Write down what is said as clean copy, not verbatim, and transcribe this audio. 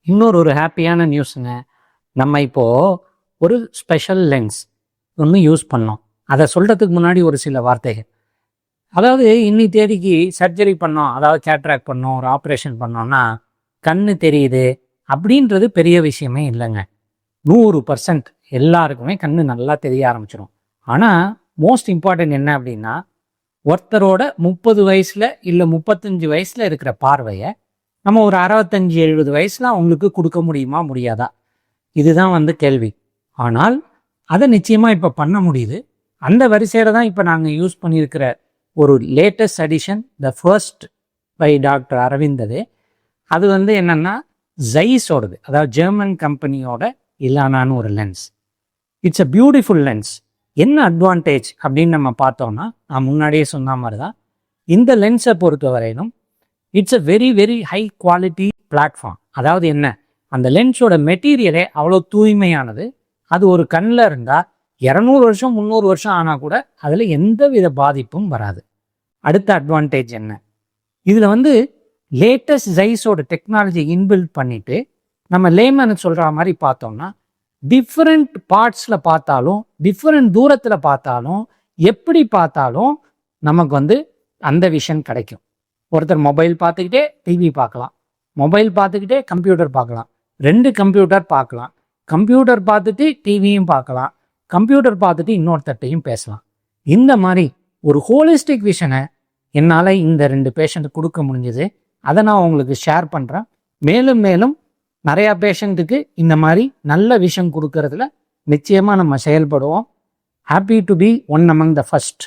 இன்னொரு ஒரு ஹாப்பியான நியூஸுங்க. நம்ம இப்போது ஒரு ஸ்பெஷல் லென்ஸ் ஒன்று யூஸ் பண்ணோம். அதை சொல்கிறதுக்கு முன்னாடி ஒரு சில வார்த்தைகள். அதாவது இன்னி தேதிக்கு சர்ஜரி பண்ணோம், அதாவது கேட்ராக்ட் பண்ணோம், ஒரு ஆப்ரேஷன் பண்ணோம்னா கண்ணு தெரியுது அப்படின்றது பெரிய விஷயமே இல்லைங்க. 100% எல்லாருக்குமே கண்ணு நல்லா தெரிய ஆரம்பிச்சிடும். ஆனால் மோஸ்ட் இம்பார்ட்டன்ட் என்ன அப்படின்னா, ஒருத்தரோட 30 வயசில் இல்லை 35 வயசில் இருக்கிற பார்வையை நம்ம ஒரு 65-70 வயசில் அவங்களுக்கு கொடுக்க முடியுமா முடியாதா, இதுதான் கேள்வி. ஆனால் அதை நிச்சயமாக இப்போ பண்ண முடியுது. அந்த வரிசையில் தான் இப்போ நாங்கள் யூஸ் பண்ணியிருக்கிற ஒரு latest addition, the first by doctor அரவிந்தது. அது என்னென்னா ஜைஸோடது, அதாவது ஜெர்மன் கம்பெனியோட இலானான்னு ஒரு lens. It's a beautiful lens. என்ன அட்வான்டேஜ் அப்படின்னு நம்ம பார்த்தோம்னா, நான் முன்னாடியே சொன்ன மாதிரி தான் இந்த லென்ஸை பொறுத்த வரையிலும் it's a very very high quality platform. அதாவது என்ன, அந்த லென்ஸோட மெட்டீரியலே அவ்வளோ தூய்மையானது. அது ஒரு கண்ணில் இருந்தால் 200 வருஷம் 300 வருஷம் ஆனால் கூட அதில் எந்த வித பாதிப்பும் வராது. அடுத்த அட்வான்டேஜ் என்ன, இதில் லேட்டஸ்ட் ஜைஸோட டெக்னாலஜி இன்பில்ட் பண்ணிவிட்டு நம்ம லேமன் சொல்கிற மாதிரி பார்த்தோம்னா, டிஃப்ரெண்ட் பார்ட்ஸில் பார்த்தாலும், டிஃப்ரெண்ட் தூரத்தில் பார்த்தாலும், எப்படி பார்த்தாலும் நமக்கு அந்த விஷன் கிடைக்கும். ஒருத்தர் மொபைல் பார்த்துக்கிட்டே டிவி பார்க்கலாம், மொபைல் பார்த்துக்கிட்டே கம்ப்யூட்டர் பார்க்கலாம், 2 கம்ப்யூட்டர் பார்க்கலாம், கம்ப்யூட்டர் பார்த்துட்டு டிவியும் பார்க்கலாம், கம்ப்யூட்டர் பார்த்துட்டு இன்னொருத்தட்டையும் பேசலாம். இந்த மாதிரி ஒரு ஹோலிஸ்டிக் விஷனை என்னால் இந்த 2 பேஷண்ட்டுக்கு கொடுக்க முடிஞ்சது. அதை நான் உங்களுக்கு ஷேர் பண்ணுறேன். மேலும் மேலும் நிறையா பேஷண்ட்டுக்கு இந்த மாதிரி நல்ல விஷயம் கொடுக்கறதுல நிச்சயமாக நம்ம செயல்படுவோம். Happy to be one among the first.